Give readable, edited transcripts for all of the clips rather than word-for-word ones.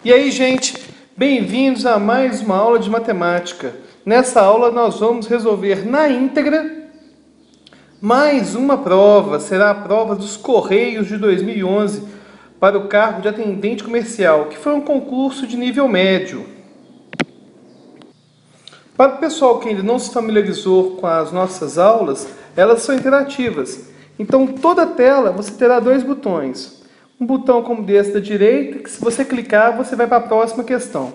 E aí, gente, bem-vindos a mais uma aula de matemática. Nessa aula nós vamos resolver na íntegra mais uma prova. Será a prova dos Correios de 2011 para o cargo de atendente comercial, que foi um concurso de nível médio. Para o pessoal que ainda não se familiarizou com as nossas aulas, elas são interativas. Então, toda a tela você terá dois botões. Um botão como desse da direita, que se você clicar, você vai para a próxima questão.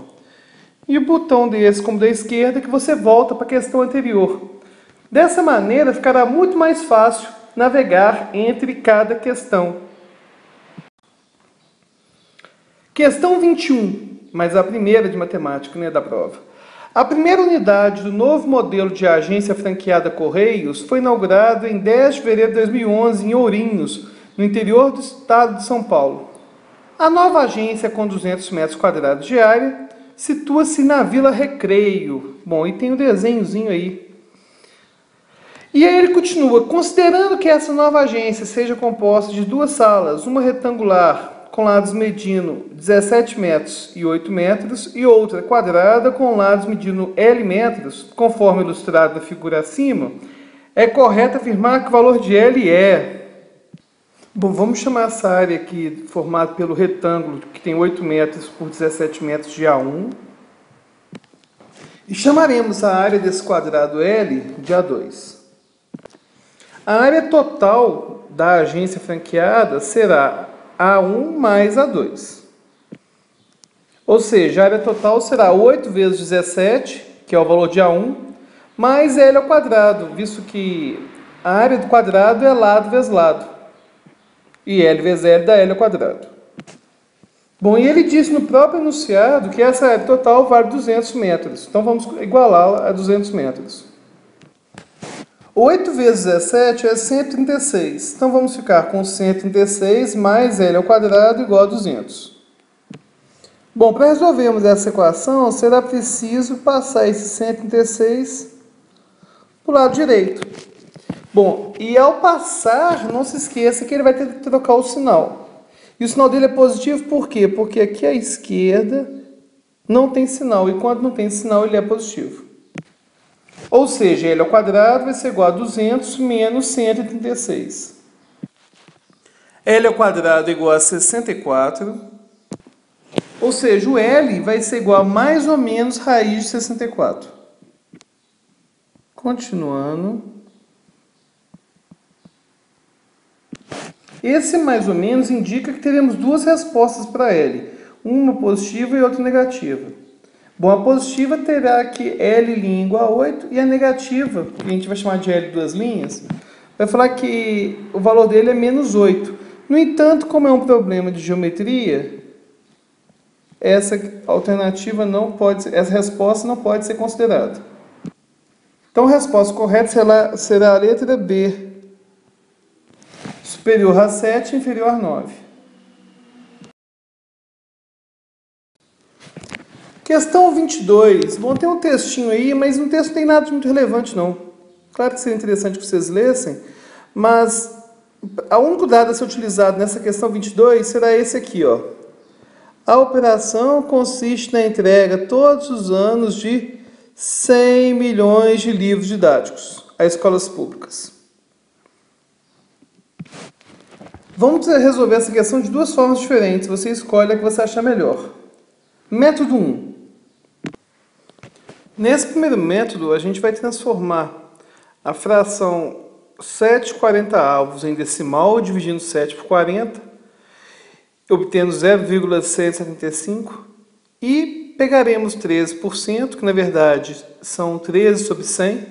E o botão desse como da esquerda, que você volta para a questão anterior. Dessa maneira, ficará muito mais fácil navegar entre cada questão. Questão 21, mas a primeira de matemática, da prova. A primeira unidade do novo modelo de agência franqueada Correios foi inaugurada em 10 de fevereiro de 2011 em Ourinhos, no interior do estado de São Paulo. A nova agência, com 200 metros quadrados de área, situa-se na Vila Recreio. Bom, e tem um desenhozinho aí. E aí ele continua, considerando que essa nova agência seja composta de duas salas, uma retangular com lados medindo 17 metros e 8 metros e outra quadrada com lados medindo L metros, conforme ilustrado na figura acima, é correto afirmar que o valor de L é... Bom, vamos chamar essa área aqui, formada pelo retângulo, que tem 8 metros por 17 metros de A1. E chamaremos a área desse quadrado L de A2. A área total da agência franqueada será A1 mais A2. Ou seja, a área total será 8 vezes 17, que é o valor de A1, mais L ao quadrado, visto que a área do quadrado é lado vezes lado. E L vezes L dá L ao quadrado. Bom, e ele disse no próprio enunciado que essa área total vale 200 metros. Então vamos igualá-la a 200 metros. 8 vezes 17 é 136. Então vamos ficar com 136 mais L ao quadrado igual a 200. Bom, para resolvermos essa equação, será preciso passar esse 136 para o lado direito. Bom, e ao passar, não se esqueça que ele vai ter que trocar o sinal. E o sinal dele é positivo por quê? Porque aqui à esquerda não tem sinal, e quando não tem sinal ele é positivo. Ou seja, L ao quadrado vai ser igual a 200 menos 136. L ao quadrado é igual a 64. Ou seja, o L vai ser igual a mais ou menos raiz de 64. Continuando. Esse mais ou menos indica que teremos duas respostas para L. Uma positiva e outra negativa. Bom, a positiva terá que L' igual a 8 e a negativa, que a gente vai chamar de L duas linhas, vai falar que o valor dele é menos 8. No entanto, como é um problema de geometria, essa alternativa não pode ser, essa resposta não pode ser considerada. Então a resposta correta será a letra B. Superior a 7, inferior a 9. Questão 22. Bom, tem um textinho aí, mas no texto não tem nada de muito relevante, não. Claro que seria interessante que vocês lessem, mas o único dado a ser utilizado nessa questão 22 será esse aqui, ó. A operação consiste na entrega todos os anos de 100 milhões de livros didáticos a escolas públicas. Vamos resolver essa questão de duas formas diferentes. Você escolhe a que você achar melhor. Método 1. Nesse primeiro método, a gente vai transformar a fração 7/40 em decimal, dividindo 7 por 40, obtendo 0,675, e pegaremos 13%, que na verdade são 13 sobre 100,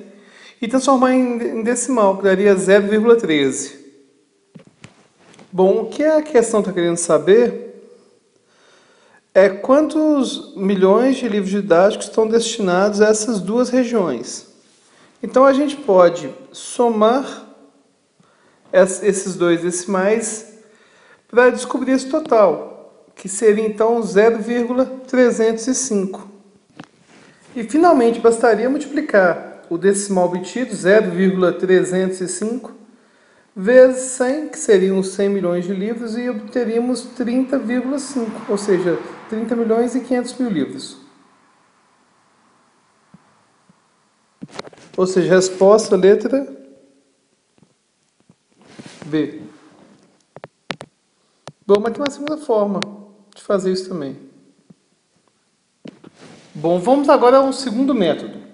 e transformar em decimal, que daria 0,13. Bom, o que a questão está querendo saber é quantos milhões de livros didáticos estão destinados a essas duas regiões. Então, a gente pode somar esses dois decimais para descobrir esse total, que seria, então, 0,305. E, finalmente, bastaria multiplicar o decimal obtido, 0,305, vezes 100, que seriam 100 milhões de livros, e obteríamos 30,5, ou seja, 30 milhões e 500 mil livros. Ou seja, resposta, letra B. Bom, mas tem uma segunda forma de fazer isso também. Bom, vamos agora ao segundo método.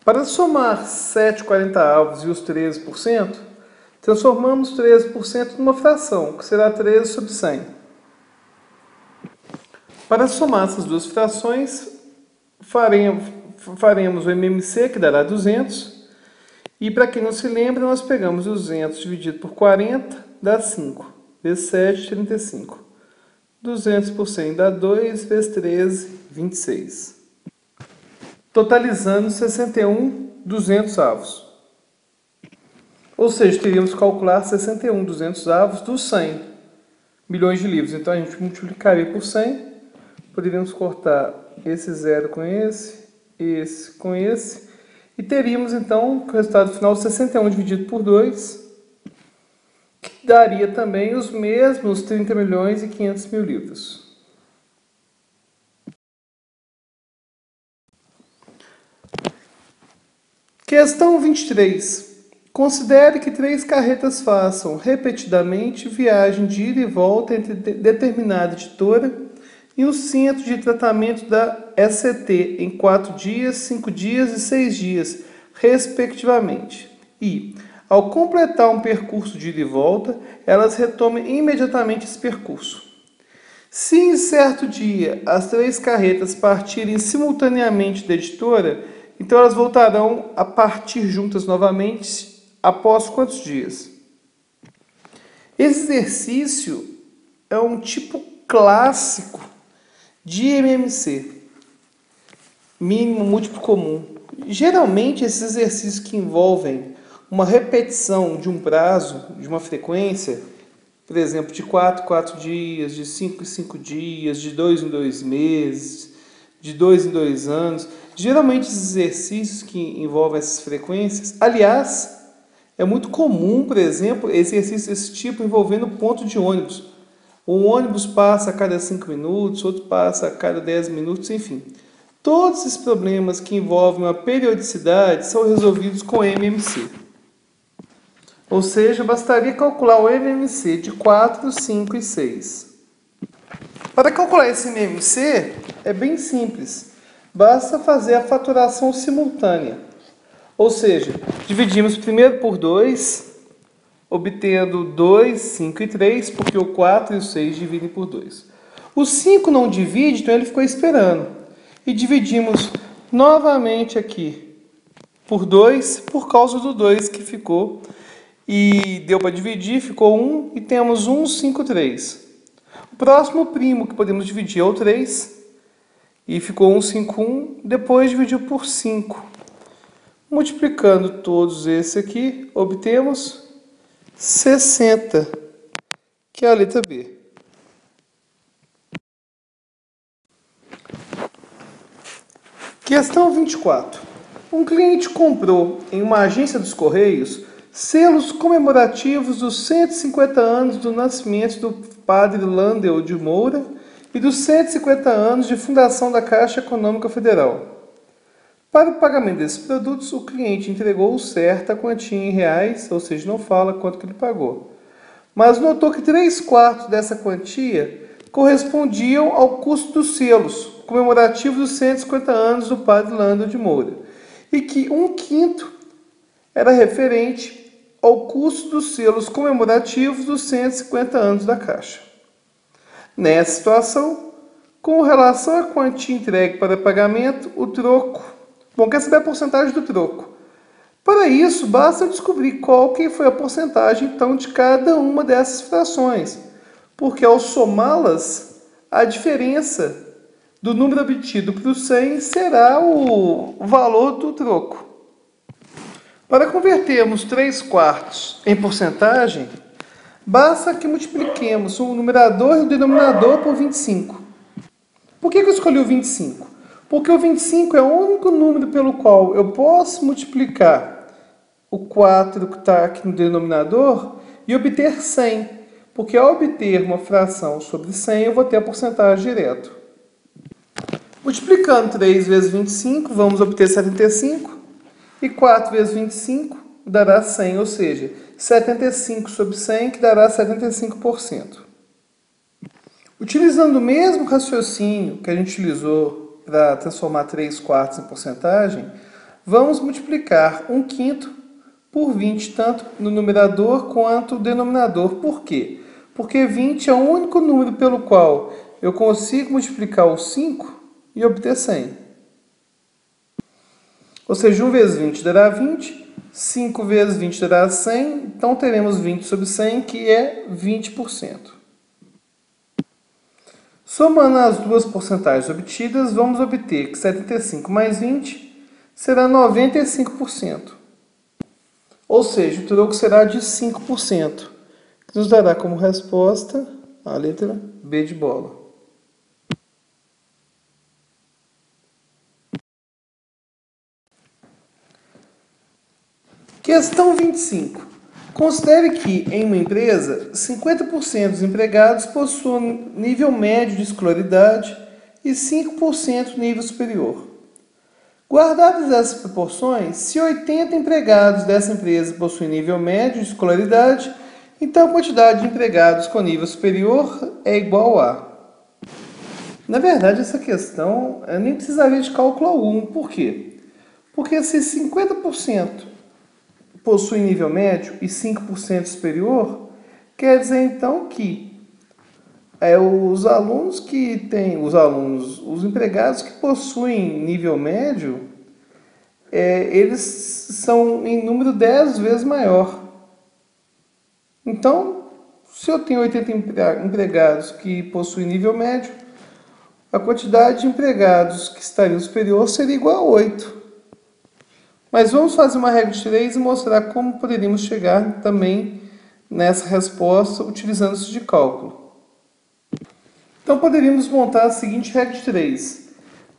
Para somar 7/40 e os 13%, transformamos 13% numa fração, que será 13 sobre 100. Para somar essas duas frações, faremos o MMC, que dará 200. E para quem não se lembra, nós pegamos 200 dividido por 40, dá 5. Vezes 7, 35. 200 por 100 dá 2, vezes 13, 26. Totalizando 61/200. Ou seja, teríamos que calcular 61/200 dos 100 milhões de livros. Então a gente multiplicaria por 100, poderíamos cortar esse zero com esse com esse, e teríamos então o resultado final 61 dividido por 2, que daria também os mesmos 30 milhões e 500 mil livros. Questão 23. Considere que 3 carretas façam repetidamente viagem de ida e volta entre determinada editora e o centro de tratamento da ECT em 4 dias, 5 dias e 6 dias, respectivamente. E, ao completar um percurso de ida e volta, elas retomem imediatamente esse percurso. Se em certo dia as 3 carretas partirem simultaneamente da editora, então elas voltarão a partir juntas novamente após quantos dias? Esse exercício é um tipo clássico de MMC, mínimo múltiplo comum. Geralmente esses exercícios que envolvem uma repetição de um prazo, de uma frequência, por exemplo, de 4 em 4 dias, de 5 em 5 dias, de 2 em 2 meses, de 2 em 2 anos. Geralmente esses exercícios que envolvem essas frequências, aliás, é muito comum, por exemplo, exercício desse tipo envolvendo ponto de ônibus. Um ônibus passa a cada 5 minutos, outro passa a cada 10 minutos, enfim. Todos esses problemas que envolvem uma periodicidade são resolvidos com MMC. Ou seja, bastaria calcular o MMC de 4, 5 e 6. Para calcular esse MMC, é bem simples. Basta fazer a faturação simultânea. Ou seja, dividimos primeiro por 2, obtendo 2, 5 e 3, porque o 4 e o 6 dividem por 2. O 5 não divide, então ele ficou esperando. E dividimos novamente aqui por 2, por causa do 2 que ficou. E deu para dividir, ficou 1, e temos 1, 5, 3. O próximo primo que podemos dividir é o 3, e ficou 1, 5, 1, depois dividiu por 5. Multiplicando todos esses aqui, obtemos 60, que é a letra B. Questão 24. Um cliente comprou em uma agência dos Correios selos comemorativos dos 150 anos do nascimento do padre Landel de Moura e dos 150 anos de fundação da Caixa Econômica Federal. Para o pagamento desses produtos, o cliente entregou certa quantia em reais, ou seja, não fala quanto que ele pagou. Mas notou que 3/4 dessa quantia correspondiam ao custo dos selos comemorativos dos 150 anos do padre Landel de Moura, e que 1/5 era referente ao custo dos selos comemorativos dos 150 anos da Caixa. Nessa situação, com relação à quantia entregue para pagamento, o troco. Bom, quer saber a porcentagem do troco? Para isso, basta descobrir qual que foi a porcentagem, então, de cada uma dessas frações, porque ao somá-las, a diferença do número obtido para o 100 será o valor do troco. Para convertermos 3/4 em porcentagem, basta que multipliquemos o numerador e o denominador por 25. Por que eu escolhi o 25? Porque o 25 é o único número pelo qual eu posso multiplicar o 4 que está aqui no denominador e obter 100, porque ao obter uma fração sobre 100 eu vou ter a porcentagem direto. Multiplicando 3 vezes 25, vamos obter 75, e 4 vezes 25 dará 100, ou seja, 75 sobre 100 que dará 75%. Utilizando o mesmo raciocínio que a gente utilizou para transformar 3 quartos em porcentagem, vamos multiplicar 1/5 por 20, tanto no numerador quanto no denominador. Por quê? Porque 20 é o único número pelo qual eu consigo multiplicar o 5 e obter 100. Ou seja, 1 vezes 20 dará 20, 5 vezes 20 dará 100, então teremos 20 sobre 100, que é 20%. Somando as duas porcentagens obtidas, vamos obter que 75 mais 20 será 95%. Ou seja, o troco será de 5%, que nos dará como resposta a letra B de bola. Questão 25. Considere que, em uma empresa, 50% dos empregados possuem nível médio de escolaridade e 5% nível superior. Guardadas essas proporções, se 80 empregados dessa empresa possuem nível médio de escolaridade, então a quantidade de empregados com nível superior é igual a... Na verdade, essa questão eu nem precisaria de cálculo algum. Por quê? Porque se 50% possui nível médio e 5% superior, quer dizer então que os empregados que possuem nível médio, eles são em número 10 vezes maior. Então, se eu tenho 80 empregados que possuem nível médio, a quantidade de empregados que estariam superior seria igual a 8. Mas vamos fazer uma regra de 3 e mostrar como poderíamos chegar também nessa resposta utilizando isso de cálculo. Então poderíamos montar a seguinte regra de 3.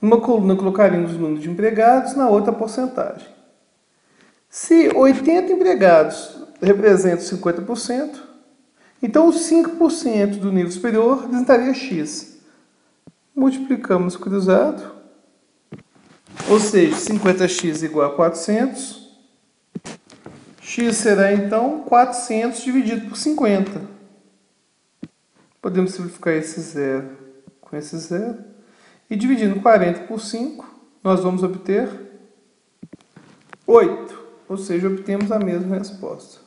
Numa coluna colocaríamos o número de empregados, na outra a porcentagem. Se 80 empregados representam 50%, então os 5% do nível superior representaria x. Multiplicamos cruzado. Ou seja, 50x igual a 400. X será, então, 400 dividido por 50. Podemos simplificar esse zero com esse zero. E dividindo 40 por 5, nós vamos obter 8. Ou seja, obtemos a mesma resposta.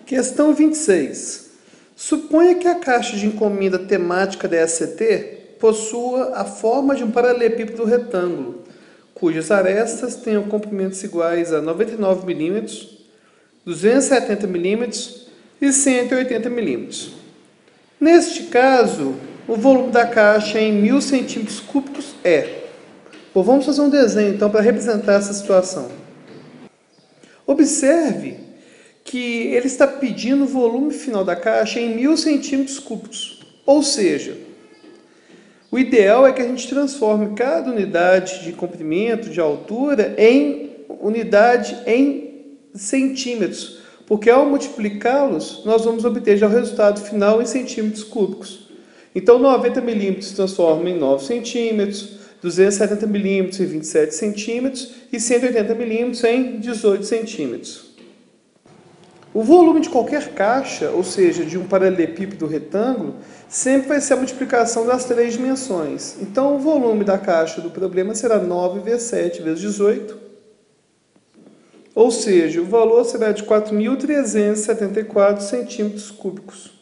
Questão 26. Suponha que a caixa de encomenda temática da SCT possua a forma de um paralelepípedo retângulo, cujas arestas tenham comprimentos iguais a 99 mm, 270 mm e 180 mm. Neste caso, o volume da caixa em 1000 cm3 é... Bom, vamos fazer um desenho então para representar essa situação. Observe que ele está pedindo o volume final da caixa em 1000 cm3. Ou seja, o ideal é que a gente transforme cada unidade de comprimento, de altura, em unidade em centímetros, porque ao multiplicá-los, nós vamos obter já o resultado final em centímetros cúbicos. Então, 90 mm se transforma em 9 centímetros, 270 mm em 27 centímetros e 180 mm em 18 centímetros. O volume de qualquer caixa, ou seja, de um paralelepípedo retângulo, sempre vai ser a multiplicação das 3 dimensões. Então, o volume da caixa do problema será 9 vezes 7 vezes 18. Ou seja, o valor será de 4.374 centímetros cúbicos.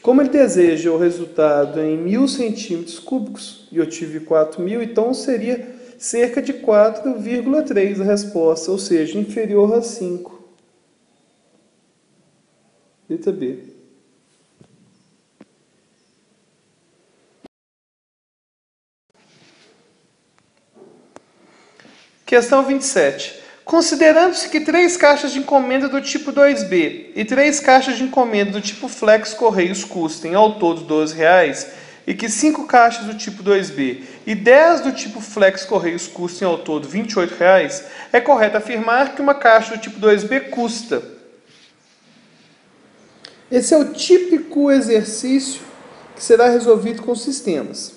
Como ele deseja o resultado em 1000 centímetros cúbicos, e eu tive 4.000, então seria cerca de 4,3 a resposta, ou seja, inferior a 5. Letra B. Questão 27. Considerando-se que 3 caixas de encomenda do tipo 2B e 3 caixas de encomenda do tipo Flex Correios custem ao todo R$12 e que 5 caixas do tipo 2B e 10 do tipo Flex Correios custem ao todo R$ 28,00, é correto afirmar que uma caixa do tipo 2B custa. Esse é o típico exercício que será resolvido com sistemas.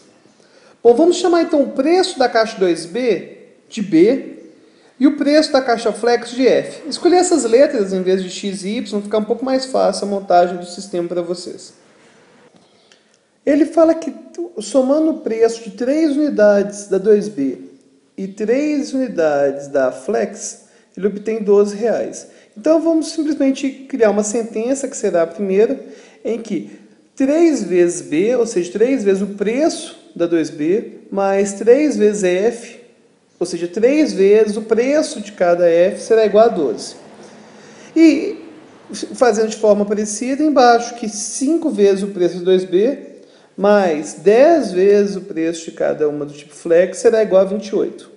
Bom, vamos chamar então o preço da caixa 2B de B e o preço da caixa Flex de F. Escolher essas letras em vez de X e Y, ficar um pouco mais fácil a montagem do sistema para vocês. Ele fala que somando o preço de 3 unidades da 2B e 3 unidades da Flex, ele obtém R$ 12,00. Então vamos simplesmente criar uma sentença, que será a primeira, em que 3 vezes B, ou seja, 3 vezes o preço da 2B, mais 3 vezes F, ou seja, 3 vezes o preço de cada F, será igual a 12. E, fazendo de forma parecida, embaixo, que 5 vezes o preço da 2B, mais 10 vezes o preço de cada uma do tipo Flex, será igual a 28.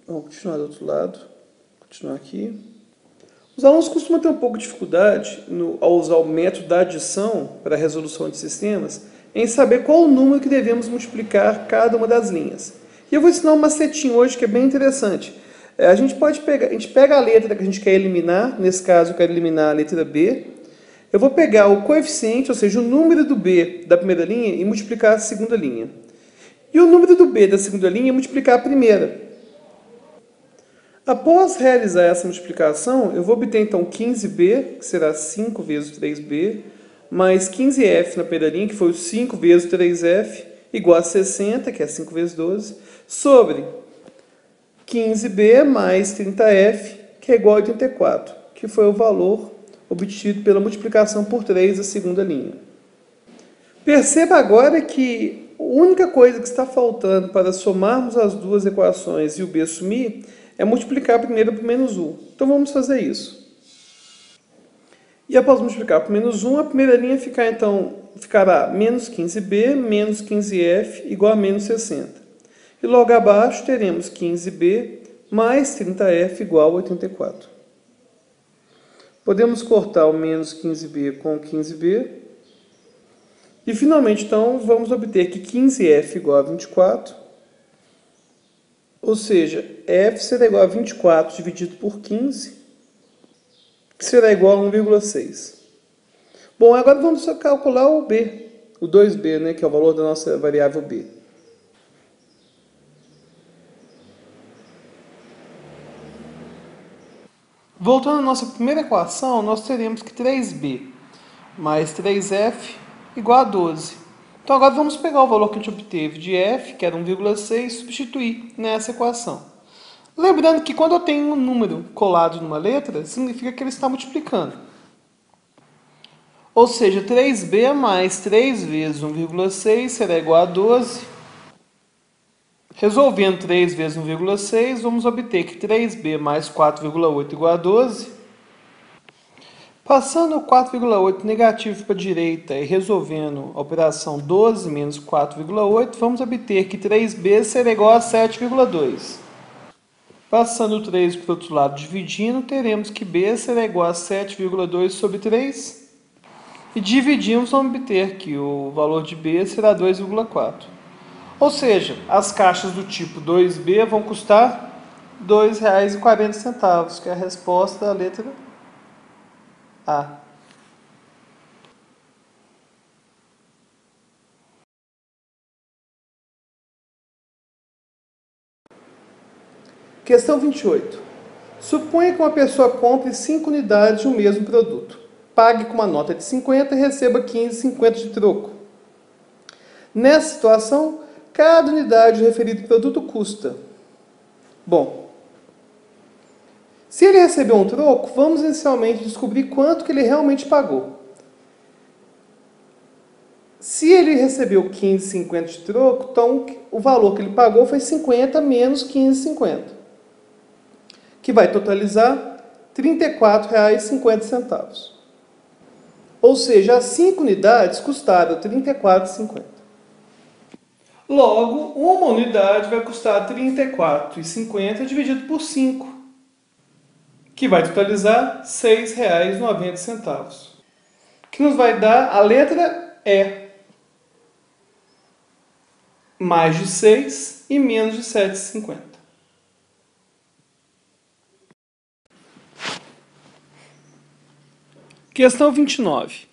Vamos continuar do outro lado. Continuar aqui. Os alunos costumam ter um pouco de dificuldade ao usar o método da adição para a resolução de sistemas, em saber qual o número que devemos multiplicar cada uma das linhas. E eu vou ensinar um macetinho hoje que é bem interessante. A gente pega a letra que a gente quer eliminar, nesse caso eu quero eliminar a letra B. Eu vou pegar o coeficiente, ou seja, o número do B da primeira linha e multiplicar a segunda linha. E o número do B da segunda linha multiplicar a primeira. Após realizar essa multiplicação, eu vou obter então 15B, que será 5 vezes 3B, mais 15F na primeira linha, que foi 5 vezes 3F, igual a 60, que é 5 vezes 12, sobre 15B mais 30F, que é igual a 84, que foi o valor obtido pela multiplicação por 3 da segunda linha. Perceba agora que a única coisa que está faltando para somarmos as duas equações e o B sumir é multiplicar a primeira por menos 1. Então vamos fazer isso. E após multiplicar por menos 1, a primeira linha ficará menos 15B menos 15F igual a menos 60. E logo abaixo teremos 15B mais 30F igual a 84. Podemos cortar o menos 15B com 15B. E finalmente, então, vamos obter que 15F igual a 24. Ou seja, F será igual a 24 dividido por 15, que será igual a 1,6. Bom, agora vamos calcular o B, o 2B, né, que é o valor da nossa variável B. Voltando à nossa primeira equação, nós teremos que 3B mais 3F igual a 12. Então agora vamos pegar o valor que a gente obteve de F, que era 1,6, e substituir nessa equação. Lembrando que quando eu tenho um número colado numa letra, significa que ele está multiplicando. Ou seja, 3B mais 3 vezes 1,6 será igual a 12. Resolvendo 3 vezes 1,6, vamos obter que 3B mais 4,8 igual a 12. Passando o 4,8 negativo para a direita e resolvendo a operação 12 menos 4,8, vamos obter que 3B será igual a 7,2. Passando o 3 para o outro lado dividindo, teremos que B será igual a 7,2 sobre 3. E dividimos, vamos obter que o valor de B será 2,4. Ou seja, as caixas do tipo 2B vão custar R$ 2,40, que é a resposta da letra A. Questão 28. Suponha que uma pessoa compre 5 unidades de um mesmo produto. Pague com uma nota de 50 e receba 15,50 de troco. Nessa situação, cada unidade do referido produto custa. Bom, se ele recebeu um troco, vamos inicialmente descobrir quanto que ele realmente pagou. Se ele recebeu 15,50 de troco, então o valor que ele pagou foi 50 menos 15,50, que vai totalizar R$ 34,50. Ou seja, as 5 unidades custaram R$ 34,50. Logo, uma unidade vai custar R$ 34,50 dividido por 5, que vai totalizar R$ 6,90, que nos vai dar a letra E. mais de 6 e menos de 7,50. Questão 29.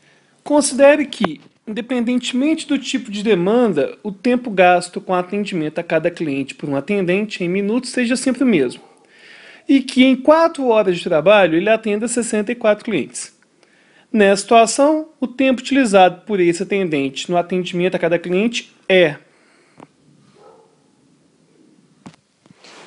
Considere que, independentemente do tipo de demanda, o tempo gasto com atendimento a cada cliente por um atendente em minutos seja sempre o mesmo. E que em 4 horas de trabalho ele atenda 64 clientes. Nessa situação, o tempo utilizado por esse atendente no atendimento a cada cliente é...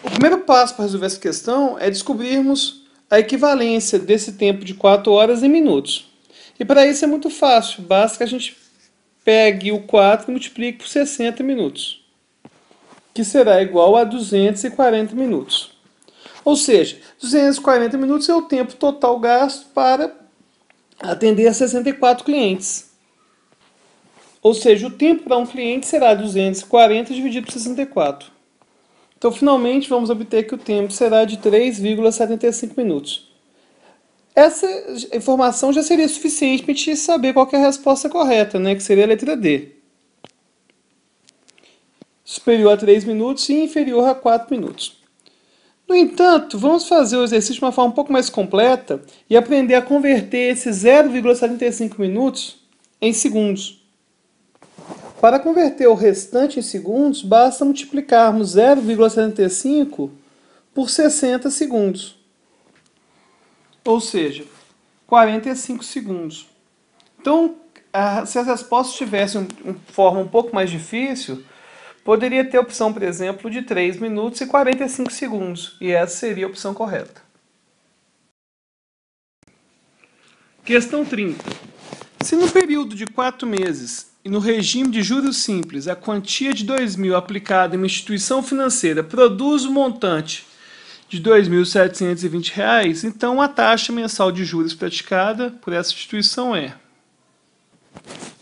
O primeiro passo para resolver essa questão é descobrirmos a equivalência desse tempo de 4 horas em minutos. E para isso é muito fácil, basta que a gente pegue o 4 e multiplique por 60 minutos, que será igual a 240 minutos. Ou seja, 240 minutos é o tempo total gasto para atender a 64 clientes. Ou seja, o tempo para um cliente será 240 dividido por 64. Então, finalmente, vamos obter que o tempo será de 3,75 minutos. Essa informação já seria suficiente para a gente saber qual é a resposta correta, né? Que seria a letra D. Superior a 3 minutos e inferior a 4 minutos. No entanto, vamos fazer o exercício de uma forma um pouco mais completa e aprender a converter esses 0,75 minutos em segundos. Para converter o restante em segundos, basta multiplicarmos 0,75 por 60 segundos. Ou seja, 45 segundos. Então, se as respostas tivessem uma forma um pouco mais difícil, poderia ter a opção, por exemplo, de 3 minutos e 45 segundos. E essa seria a opção correta. Questão 30. Se no período de 4 meses e no regime de juros simples a quantia de R$2.000 aplicada em uma instituição financeira produz o montante de R$ 2.720, então a taxa mensal de juros praticada por essa instituição é...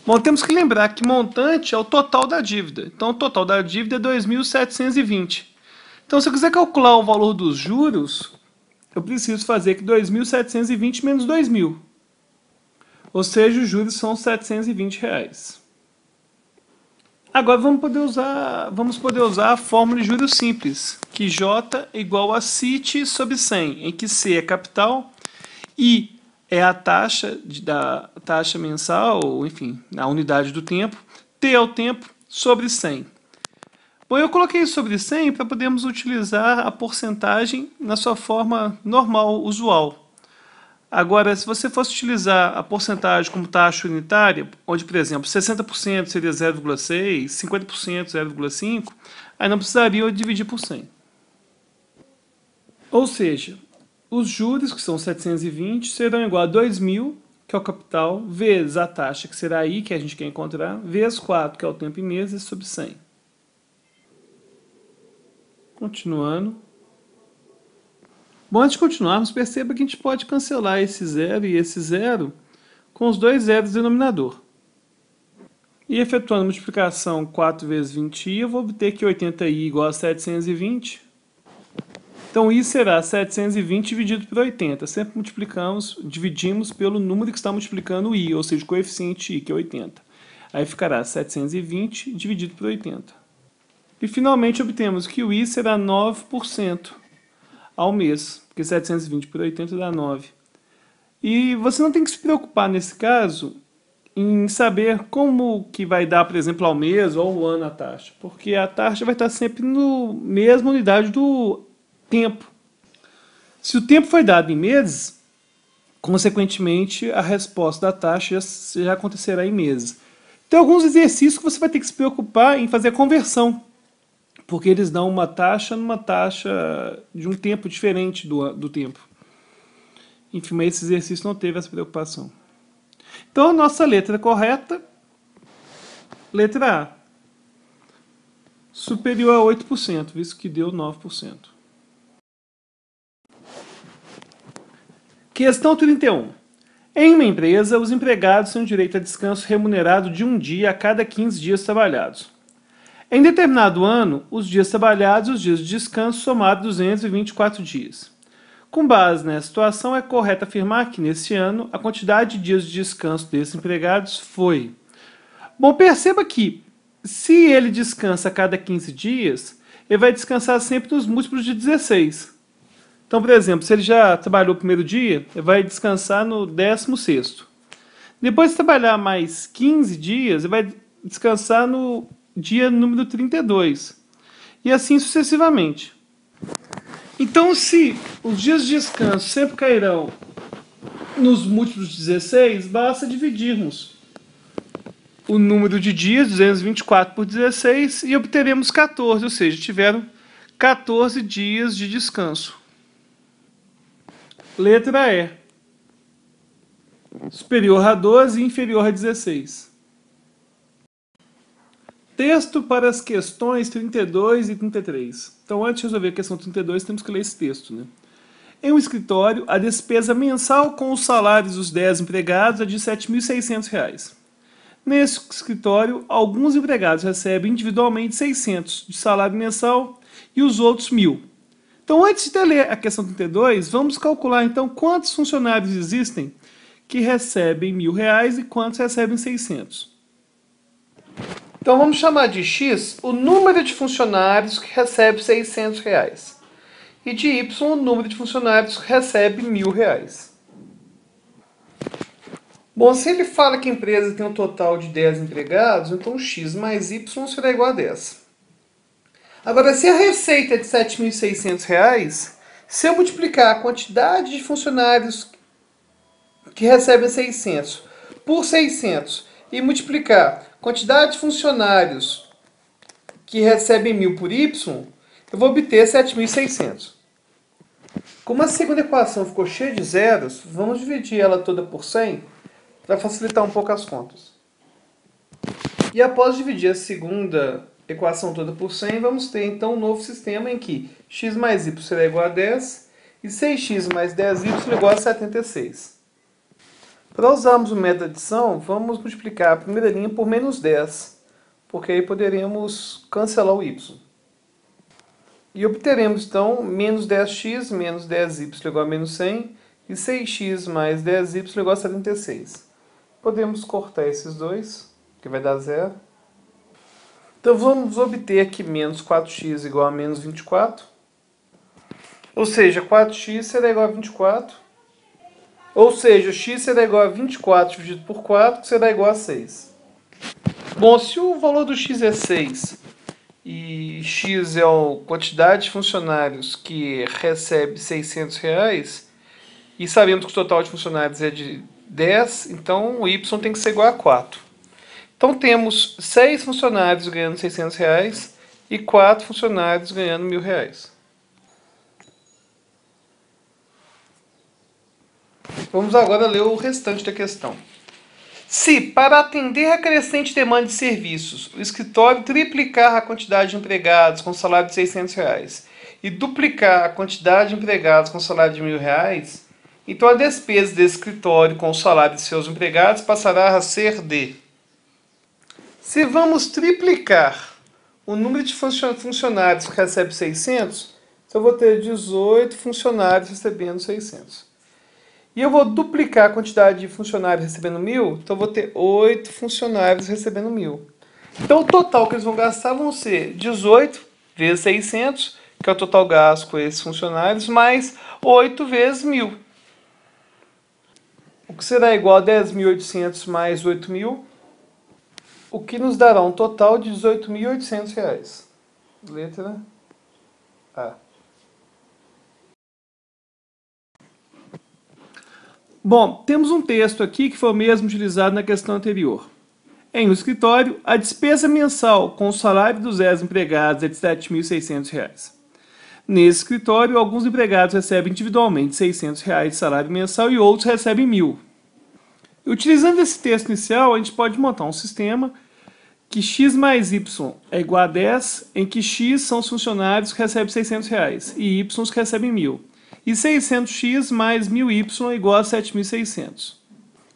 Bom, temos que lembrar que montante é o total da dívida. Então, o total da dívida é 2.720. Então, se eu quiser calcular o valor dos juros, eu preciso fazer que 2.720 menos 2.000. Ou seja, os juros são R$ 720. Agora vamos poder usar a fórmula de juros simples, que J é igual a CIT sobre 100, em que C é capital, I é a taxa mensal, enfim, a unidade do tempo, T é o tempo, sobre 100. Bom, eu coloquei sobre 100 para podermos utilizar a porcentagem na sua forma normal, usual. Agora, se você fosse utilizar a porcentagem como taxa unitária, onde, por exemplo, 60% seria 0,6, 50% 0,5, aí não precisaria dividir por 100. Ou seja, os juros, que são 720, serão igual a 2.000, que é o capital, vezes a taxa, que será I, que a gente quer encontrar, vezes 4, que é o tempo em meses, sobre 100. Continuando. Bom, antes de continuarmos, perceba que a gente pode cancelar esse 0 e esse 0 com os dois zeros do denominador. E efetuando a multiplicação 4 vezes 20i, eu vou obter que 80i igual a 720. Então, I será 720 dividido por 80. Sempre dividimos pelo número que está multiplicando o I, ou seja, o coeficiente I, que é 80. Aí ficará 720 dividido por 80. E, finalmente, obtemos que o I será 9% ao mês, porque 720 por 80 dá 9. E você não tem que se preocupar, nesse caso, em saber como que vai dar, por exemplo, ao mês ou ao ano a taxa, porque a taxa vai estar sempre na mesma unidade do tempo. Se o tempo foi dado em meses, consequentemente, a resposta da taxa já acontecerá em meses. Tem alguns exercícios que você vai ter que se preocupar em fazer a conversão, porque eles dão uma taxa numa taxa de um tempo diferente do tempo. Enfim, mas esse exercício não teve essa preocupação. Então, a nossa letra correta, letra A, superior a 8%, visto que deu 9%. Questão 31. Em uma empresa, os empregados têm direito a descanso remunerado de um dia a cada 15 dias trabalhados. Em determinado ano, os dias trabalhados e os dias de descanso somaram 224 dias. Com base nessa situação, é correto afirmar que, nesse ano, a quantidade de dias de descanso desses empregados foi... Bom, perceba que Se ele descansa a cada 15 dias, ele vai descansar sempre nos múltiplos de 16. Então, por exemplo, se ele já trabalhou o primeiro dia, ele vai descansar no 16º. Depois de trabalhar mais 15 dias, ele vai descansar no dia número 32. E assim sucessivamente. Então, se os dias de descanso sempre cairão nos múltiplos de 16, basta dividirmos o número de dias, 224 por 16, e obteremos 14, ou seja, tiveram 14 dias de descanso. Letra E. Superior a 12 e inferior a 16. Texto para as questões 32 e 33. Então, antes de resolver a questão 32, temos que ler esse texto, né? Em um escritório, a despesa mensal com os salários dos 10 empregados é de R$ 7.600. Nesse escritório, alguns empregados recebem individualmente 600 de salário mensal e os outros 1.000. Então, antes de ler a questão 32, vamos calcular então quantos funcionários existem que recebem R$ 1.000 e quantos recebem 600. Então vamos chamar de X o número de funcionários que recebe R$ 600 e de Y o número de funcionários que recebe R$ 1.000. Bom, se ele fala que a empresa tem um total de 10 empregados, então X mais Y será igual a 10. Agora, se a receita é de R$ 7.600, se eu multiplicar a quantidade de funcionários que recebem 600 por 600 e multiplicar a quantidade de funcionários que recebem 1.000 por Y, eu vou obter 7.600. Como a segunda equação ficou cheia de zeros, vamos dividir ela toda por 100 para facilitar um pouco as contas. E após dividir a segunda equação toda por 100, vamos ter então um novo sistema em que x mais y será igual a 10 e 6x mais 10y é igual a 76. Para usarmos o método de adição, vamos multiplicar a primeira linha por menos 10, porque aí poderemos cancelar o y. E obteremos então menos 10x menos 10y igual a menos 100 e 6x mais 10y igual a 76. Podemos cortar esses dois, que vai dar zero. Então vamos obter aqui menos 4x igual a menos 24. Ou seja, 4x será igual a 24. Ou seja, x será igual a 24 dividido por 4, que será igual a 6. Bom, se o valor do x é 6 e x é a quantidade de funcionários que recebe R$ 600, e sabemos que o total de funcionários é de 10, então o y tem que ser igual a 4. Então temos 6 funcionários ganhando R$ 600 e 4 funcionários ganhando R$ 1.000. Vamos agora ler o restante da questão. Se, para atender a crescente demanda de serviços, o escritório triplicar a quantidade de empregados com salário de R$ 600 e duplicar a quantidade de empregados com salário de R$ 1.000, então a despesa desse escritório com o salário de seus empregados passará a ser de... Se vamos triplicar o número de funcionários que recebe 600, então eu vou ter 18 funcionários recebendo 600. E eu vou duplicar a quantidade de funcionários recebendo 1.000, então eu vou ter 8 funcionários recebendo 1.000. Então o total que eles vão gastar vão ser 18 vezes 600, que é o total gasto com esses funcionários, mais 8 vezes 1.000. O que será igual a 10.800 mais 8.000, o que nos dará um total de R$ 18.800. Letra A. Bom, temos um texto aqui que foi o mesmo utilizado na questão anterior. Em um escritório, a despesa mensal com o salário dos 10 empregados é de R$ 7.600. Nesse escritório, alguns empregados recebem individualmente R$ 600 de salário mensal e outros recebem 1.000. Utilizando esse texto inicial, a gente pode montar um sistema que x mais y é igual a 10, em que x são os funcionários que recebem R$ 600 e y os que recebem 1.000. E 600x mais 1.000y é igual a 7.600.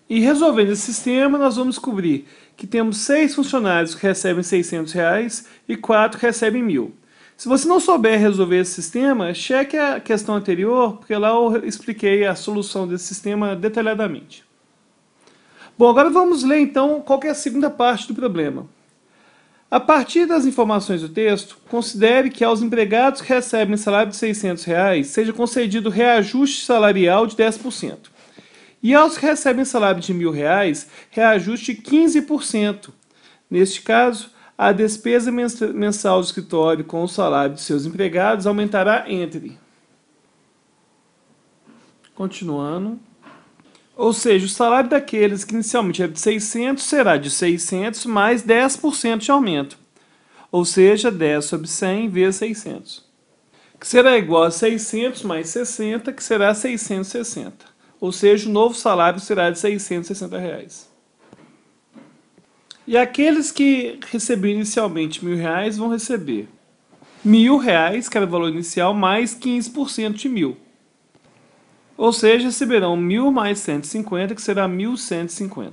E resolvendo esse sistema, nós vamos descobrir que temos 6 funcionários que recebem R$ 600 e 4 que recebem 1.000. Se você não souber resolver esse sistema, cheque a questão anterior, porque lá eu expliquei a solução desse sistema detalhadamente. Bom, agora vamos ler então qual que é a segunda parte do problema. A partir das informações do texto, considere que aos empregados que recebem salário de R$ 600 seja concedido reajuste salarial de 10%. E aos que recebem salário de R$ 1.000, reajuste 15%. Neste caso, a despesa mensal do escritório com o salário de seus empregados aumentará entre... Continuando. Ou seja, o salário daqueles que inicialmente era de 600 será de 600 mais 10% de aumento. Ou seja, 10 sobre 100 vezes 600. Que será igual a 600 mais 60, que será 660. Ou seja, o novo salário será de R$ 660. E aqueles que receberam inicialmente R$ 1.000 vão receber R$ 1.000, que era o valor inicial, mais 15% de 1.000. Ou seja, receberão 1.000 mais 150, que será 1.150.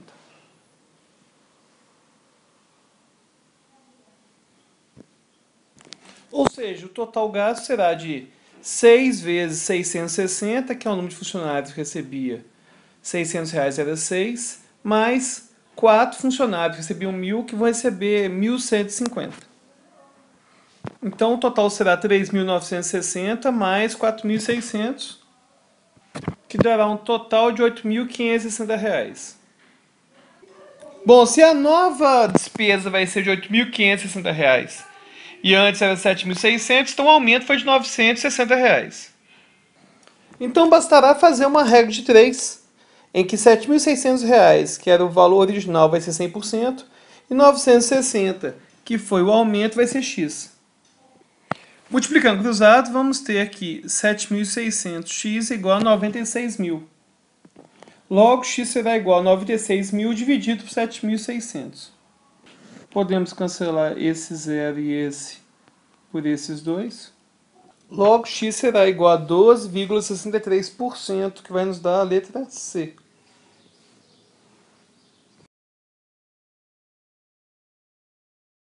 Ou seja, o total gasto será de 6 vezes 660, que é o número de funcionários que recebia R$ 600 era 6, mais 4 funcionários que recebiam 1.000, que vão receber 1.150. Então, o total será 3.960 mais 4.600, que dará um total de R$ 8.560. Bom, se a nova despesa vai ser de R$ 8.560 e antes era 7.600, então o aumento foi de R$ 960. Então bastará fazer uma regra de 3, em que R$ 7.600, que era o valor original, vai ser 100%, e 960, que foi o aumento, vai ser x. Multiplicando cruzado, vamos ter aqui 7.600x igual a 96.000. Logo, x será igual a 96.000 dividido por 7.600. Podemos cancelar esse 0 e esse por esses dois. Logo, x será igual a 12,63%, que vai nos dar a letra C.